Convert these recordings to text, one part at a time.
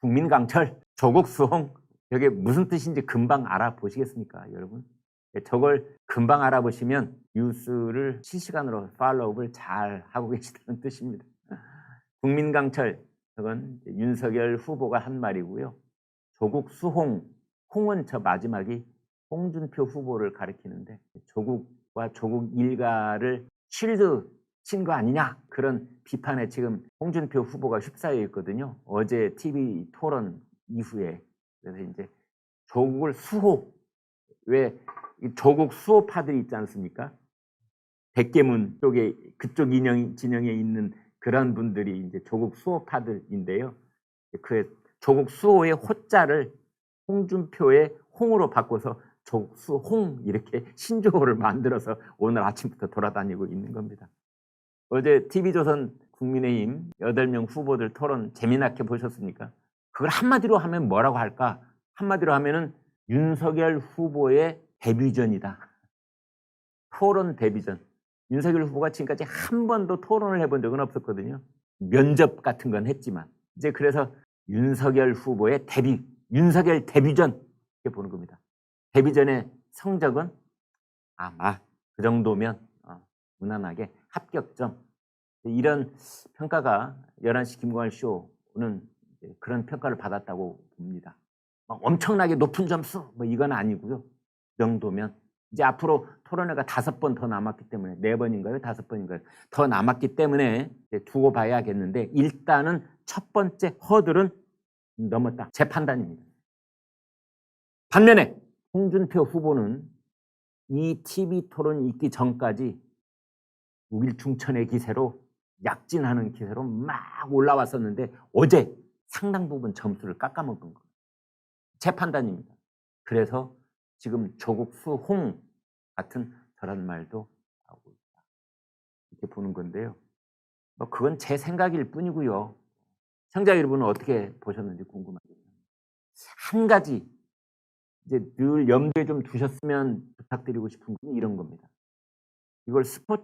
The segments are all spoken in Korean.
국민강철, 조국 수홍, 이게 무슨 뜻인지 금방 알아보시겠습니까, 여러분? 저걸 금방 알아보시면 뉴스를 실시간으로 팔로우를 잘 하고 계시다는 뜻입니다. 국민강철, 그건 윤석열 후보가 한 말이고요. 조국 수홍, 홍은 저 마지막이 홍준표 후보를 가리키는데 조국과 조국 일가를 쉴드 친 거 아니냐, 그런 비판에 지금 홍준표 후보가 휩싸여 있거든요. 어제 TV 토론 이후에. 그래서 이제 조국을 수호, 왜 조국 수호파들이 있지 않습니까? 백계문 쪽에 그쪽 진영에 있는 그런 분들이 이제 조국 수호파들인데요. 그 조국 수호의 호자를 홍준표의 홍으로 바꿔서 조국 수홍, 이렇게 신조어를 만들어서 오늘 아침부터 돌아다니고 있는 겁니다. 어제 TV조선 국민의힘 8명 후보들 토론 재미나게 보셨습니까? 그걸 한마디로 하면 뭐라고 할까? 한마디로 하면은 윤석열 후보의 데뷔전이다. 토론 데뷔전. 윤석열 후보가 지금까지 한 번도 토론을 해본 적은 없었거든요. 면접 같은 건 했지만. 이제 그래서 윤석열 후보의 데뷔, 윤석열 데뷔전, 이렇게 보는 겁니다. 데뷔전의 성적은 아마 그 정도면 무난하게 합격점. 이런 평가가 11시 김광일 쇼는 그런 평가를 받았다고 봅니다. 막 엄청나게 높은 점수 뭐 이건 아니고요. 그 정도면 이제 앞으로 토론회가 5번 더 남았기 때문에, 4번인가요? 5번인가요? 더 남았기 때문에 두고 봐야겠는데, 일단은 첫 번째 허들은 넘었다, 제 판단입니다. 반면에 홍준표 후보는 이 TV 토론이 있기 전까지 우길충천의 기세로, 약진하는 기세로 막 올라왔었는데 어제 상당 부분 점수를 깎아먹은 거예요. 제 판단입니다. 그래서 지금 조국 수홍 같은 저런 말도 나오고 있다, 이렇게 보는 건데요. 그건 제 생각일 뿐이고요. 시청자 여러분은 어떻게 보셨는지 궁금하거든요. 한 가지 이제 늘 염두에 좀 두셨으면 부탁드리고 싶은 건 이런 겁니다. 이걸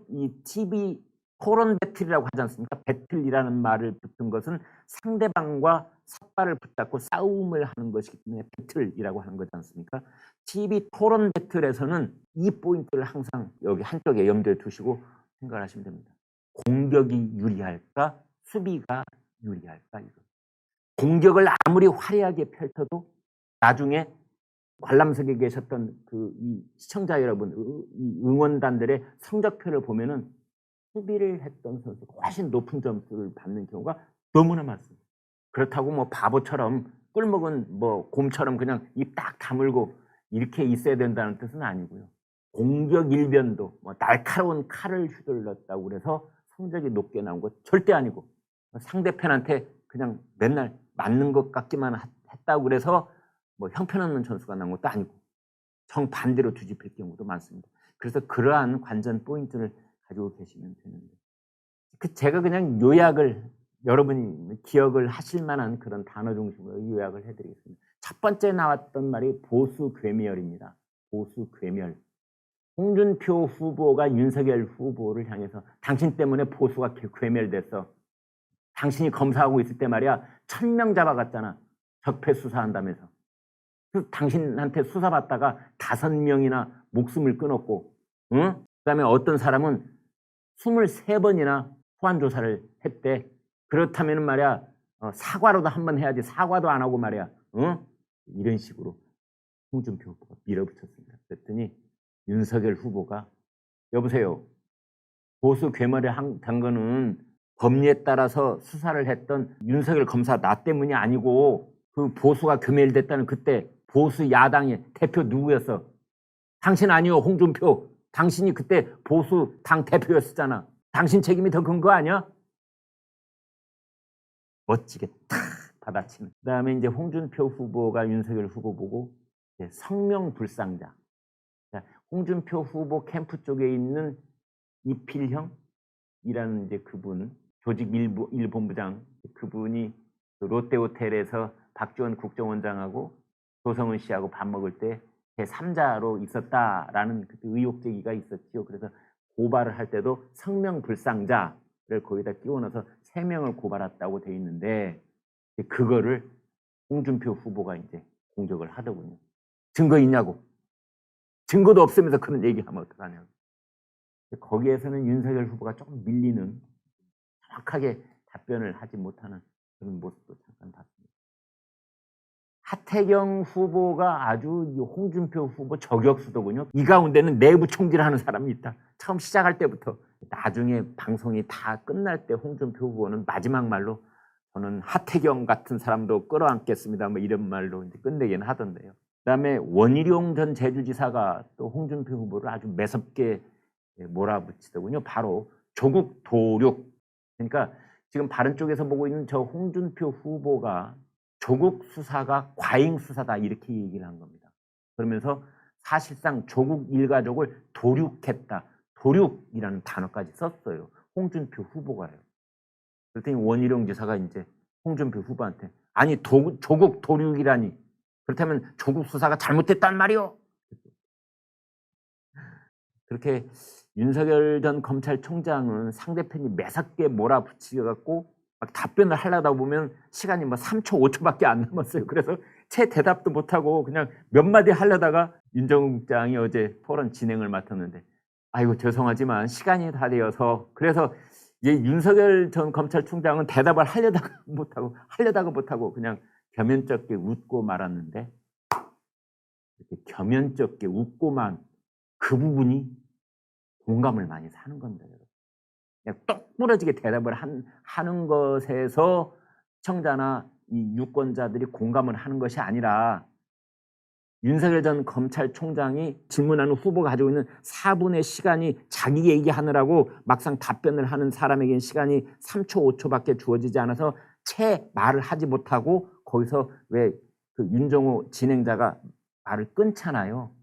이 TV 토론 배틀이라고 하지 않습니까? 배틀이라는 말을 붙은 것은 상대방과 삿발을 붙잡고 싸움을 하는 것이기 때문에 배틀이라고 하는 거지 않습니까? TV 토론 배틀에서는 이 포인트를 항상 여기 한쪽에 염두에 두시고 생각을 하시면 됩니다. 공격이 유리할까, 수비가 유리할까? 이거. 공격을 아무리 화려하게 펼쳐도 나중에 관람석에 계셨던 이 시청자 여러분, 이 응원단들의 성적표를 보면은 수비를 했던 선수가 훨씬 높은 점수를 받는 경우가 너무나 많습니다. 그렇다고 뭐 바보처럼 꿀먹은 뭐 곰처럼 그냥 입 딱 다물고 이렇게 있어야 된다는 뜻은 아니고요. 공격 일변도 뭐 날카로운 칼을 휘둘렀다고 그래서 성적이 높게 나온 것 절대 아니고, 상대편한테 그냥 맨날 맞는 것 같기만 했다고 그래서 뭐 형편없는 점수가 나온 것도 아니고 정반대로 뒤집힐 경우도 많습니다. 그래서 그러한 관전 포인트를 가지고 계시면 되는데, 제가 그냥 요약을, 여러분이 기억을 하실 만한 그런 단어 중심으로 요약을 해드리겠습니다. 첫 번째 나왔던 말이 보수 괴멸입니다. 보수 괴멸. 홍준표 후보가 윤석열 후보를 향해서 당신 때문에 보수가 괴멸됐어. 당신이 검사하고 있을 때 말이야 1000명 잡아갔잖아. 적폐 수사한다면서. 당신한테 수사받다가 5명이나 목숨을 끊었고, 응? 그 다음에 어떤 사람은 23번이나 소환조사를 했대. 그렇다면 말이야, 사과로도 한번 해야지. 사과도 안 하고 말이야. 응? 이런 식으로 홍준표 후보가 밀어붙였습니다. 그랬더니 윤석열 후보가, 여보세요, 보수 괴멸을 한 거는 법리에 따라서 수사를 했던 윤석열 검사 나 때문이 아니고, 그 보수가 괴멸됐다는 그때 보수 야당의 대표 누구였어? 당신 아니요, 홍준표. 당신이 그때 보수 당 대표였었잖아. 당신 책임이 더 큰 거 아니야? 멋지게 탁 받아치는. 그 다음에 이제 홍준표 후보가 윤석열 후보 보고 성명불상자. 홍준표 후보 캠프 쪽에 있는 이필형이라는 이제 그분, 조직 일본부장, 그분이 롯데호텔에서 박지원 국정원장하고 조성은 씨하고 밥 먹을 때 제3자로 있었다라는 의혹 제기가 있었죠. 그래서 고발을 할 때도 성명불상자를 거기다 끼워 넣어서 3명을 고발했다고 돼 있는데, 그거를 홍준표 후보가 이제 공격을 하더군요. 증거 있냐고. 증거도 없으면서 그런 얘기하면 어떡하냐고. 거기에서는 윤석열 후보가 조금 밀리는, 정확하게 답변을 하지 못하는 그런 모습도 잠깐 봤습니다. 하태경 후보가 아주 홍준표 후보 저격수더군요. 이 가운데는 내부 총질하는 사람이 있다. 처음 시작할 때부터. 나중에 방송이 다 끝날 때 홍준표 후보는 마지막 말로 저는 하태경 같은 사람도 끌어안겠습니다. 뭐 이런 말로 이제 끝내긴 하던데요. 그다음에 원희룡 전 제주지사가 또 홍준표 후보를 아주 매섭게 몰아붙이더군요. 바로 조국 도륙. 그러니까 지금 바른 쪽에서 보고 있는 저 홍준표 후보가 조국 수사가 과잉 수사다 이렇게 얘기를 한 겁니다. 그러면서 사실상 조국 일가족을 도륙했다. 도륙이라는 단어까지 썼어요. 홍준표 후보가요. 그랬더니 원희룡 지사가 이제 홍준표 후보한테 아니 조국 도륙이라니 그렇다면 조국 수사가 잘못됐단 말이오. 그렇게 윤석열 전 검찰총장은 상대편이 매섭게 몰아붙이갖고 막 답변을 하려다 보면 시간이 뭐 3초, 5초밖에 안 남았어요. 그래서 채 대답도 못하고 그냥 몇 마디 하려다가 윤정욱 국장이 어제 토론 진행을 맡았는데 아이고 죄송하지만 시간이 다 되어서 그래서 이제 윤석열 전 검찰총장은 대답을 하려다가 못하고 그냥 겸연쩍게 웃고 말았는데 이렇게 겸연쩍게 웃고만 그 부분이 공감을 많이 사는 겁니다. 여러분. 그냥 똑 부러지게 대답을 하는 것에서 시청자나 이 유권자들이 공감을 하는 것이 아니라 윤석열 전 검찰총장이 질문하는 후보가 가지고 있는 4분의 시간이 자기 얘기하느라고 막상 답변을 하는 사람에게는 시간이 3초, 5초밖에 주어지지 않아서 채 말을 하지 못하고 거기서 왜 그 윤정호 진행자가 말을 끊잖아요.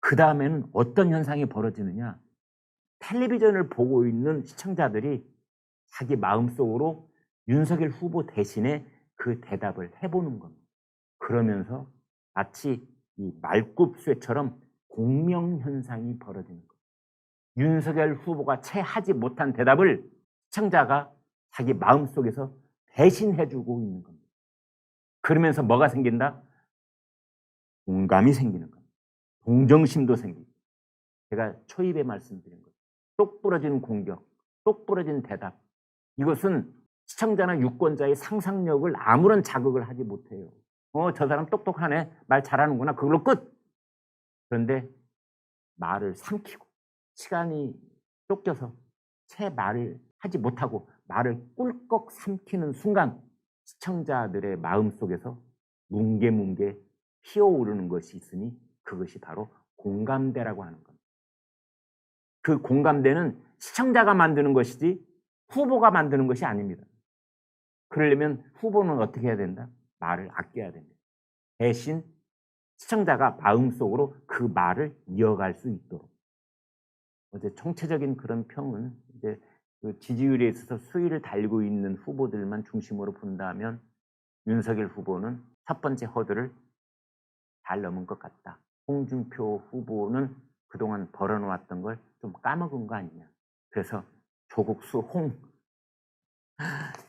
그 다음에는 어떤 현상이 벌어지느냐. 텔레비전을 보고 있는 시청자들이 자기 마음속으로 윤석열 후보 대신에 그 대답을 해보는 겁니다. 그러면서 마치 이 말굽쇠처럼 공명현상이 벌어지는 거예요. 윤석열 후보가 채 하지 못한 대답을 시청자가 자기 마음속에서 대신해주고 있는 겁니다. 그러면서 뭐가 생긴다? 공감이 생기는 겁니다. 동정심도 생기고. 제가 초입에 말씀드린 거예요. 똑 부러지는 공격, 똑 부러지는 대답. 이것은 시청자나 유권자의 상상력을 아무런 자극을 하지 못해요. 저 사람 똑똑하네. 말 잘하는구나. 그걸로 끝. 그런데 말을 삼키고 시간이 쫓겨서 채 말을 하지 못하고 말을 꿀꺽 삼키는 순간 시청자들의 마음속에서 뭉게뭉게 피어오르는 것이 있으니 그것이 바로 공감대라고 하는 겁니다. 그 공감대는 시청자가 만드는 것이지 후보가 만드는 것이 아닙니다. 그러려면 후보는 어떻게 해야 된다? 말을 아껴야 됩니다. 대신 시청자가 마음속으로 그 말을 이어갈 수 있도록. 어제 총체적인 그런 평은 이제 그 지지율에 있어서 수위를 달리고 있는 후보들만 중심으로 본다면 윤석열 후보는 첫 번째 허들을 잘 넘은 것 같다. 홍준표 후보는 그동안 벌어놓았던 걸 좀 까먹은 거 아니냐. 그래서 조국수 홍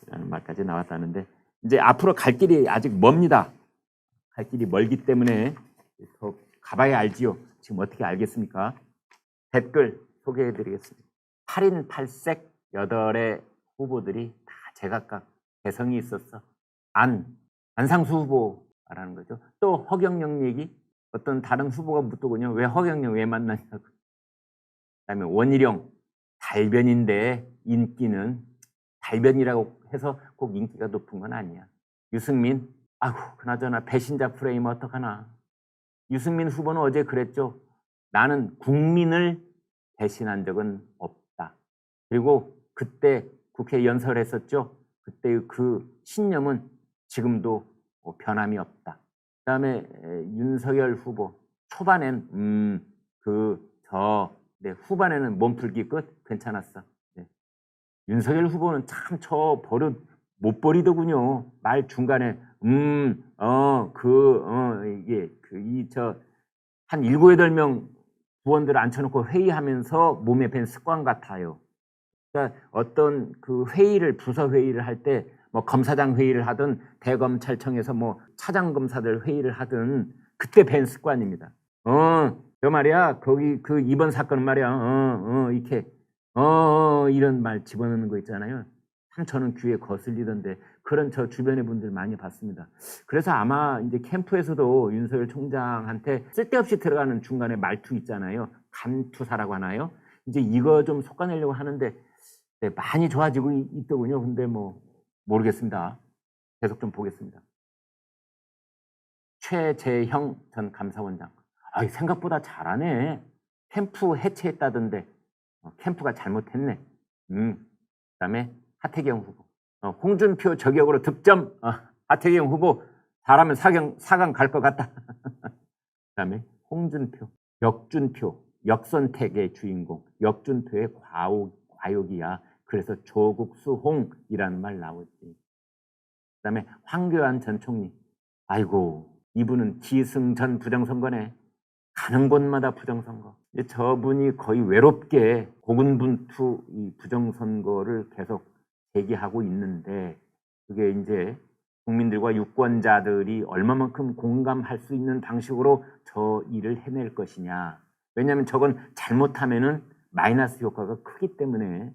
라는 말까지 나왔다는데 이제 앞으로 갈 길이 아직 멉니다. 갈 길이 멀기 때문에 더 가봐야 알지요. 지금 어떻게 알겠습니까? 댓글 소개해드리겠습니다. 8인 8색 8의 후보들이 다 제각각 개성이 있었어. 안상수 후보 말하는 거죠. 또 허경영 얘기 어떤 다른 후보가 묻더군요. 왜 허경영 왜 만나냐고. 그다음에 원희룡 달변인데 인기는 달변이라고 해서 꼭 인기가 높은 건 아니야. 유승민 아이고 그나저나 배신자 프레임 어떡하나. 유승민 후보는 어제 그랬죠. 나는 국민을 배신한 적은 없다. 그리고 그때 국회 연설했었죠. 그때 그 신념은 지금도 변함이 없다. 그다음에 윤석열 후보 초반엔 네, 후반에는 몸풀기 끝 괜찮았어. 네. 윤석열 후보는 참 저 버릇 못 버리더군요. 말 중간에 이게 한 7, 8명 부원들 앉혀놓고 회의하면서 몸에 밴 습관 같아요. 그러니까 어떤 그 회의를 부서 회의를 할 때 뭐 검사장 회의를 하든 대검찰청에서 뭐 차장 검사들 회의를 하든 그때 뵌 습관입니다. 저 말이야 거기 그 이번 사건은 말이야 이렇게 이런 말 집어넣는 거 있잖아요. 참 저는 귀에 거슬리던데 그런 저 주변의 분들 많이 봤습니다. 그래서 아마 이제 캠프에서도 윤석열 총장한테 쓸데없이 들어가는 중간에 말투 있잖아요. 감투사라고 하나요? 이제 이거 좀 솎아내려고 하는데 네, 많이 좋아지고 있더군요. 근데 뭐 모르겠습니다. 계속 좀 보겠습니다. 최재형 전 감사원장. 생각보다 잘하네. 캠프 해체했다던데 캠프가 잘못했네. 그다음에 하태경 후보. 홍준표 저격으로 득점. 하태경 후보 잘하면 4강 갈 것 같다. 그다음에 홍준표, 역준표, 역선택의 주인공. 역준표의 과욕이야. 그래서 조국수홍이라는 말 나오지. 그다음에 황교안 전 총리. 아이고 이분은 기승전 부정선거네. 가는 곳마다 부정선거. 저분이 거의 외롭게 고군분투 이 부정선거를 계속 제기하고 있는데 그게 이제 국민들과 유권자들이 얼마만큼 공감할 수 있는 방식으로 저 일을 해낼 것이냐. 왜냐하면 저건 잘못하면은 마이너스 효과가 크기 때문에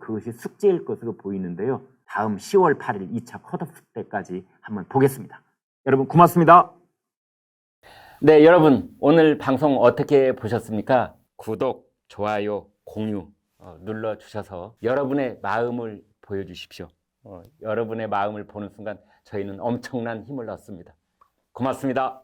그것이 숙제일 것으로 보이는데요. 다음 10월 8일 2차 컷오프 때까지 한번 보겠습니다. 여러분 고맙습니다. 네, 여러분 오늘 방송 어떻게 보셨습니까? 구독, 좋아요, 공유 눌러주셔서 여러분의 마음을 보여주십시오. 여러분의 마음을 보는 순간 저희는 엄청난 힘을 얻습니다. 고맙습니다.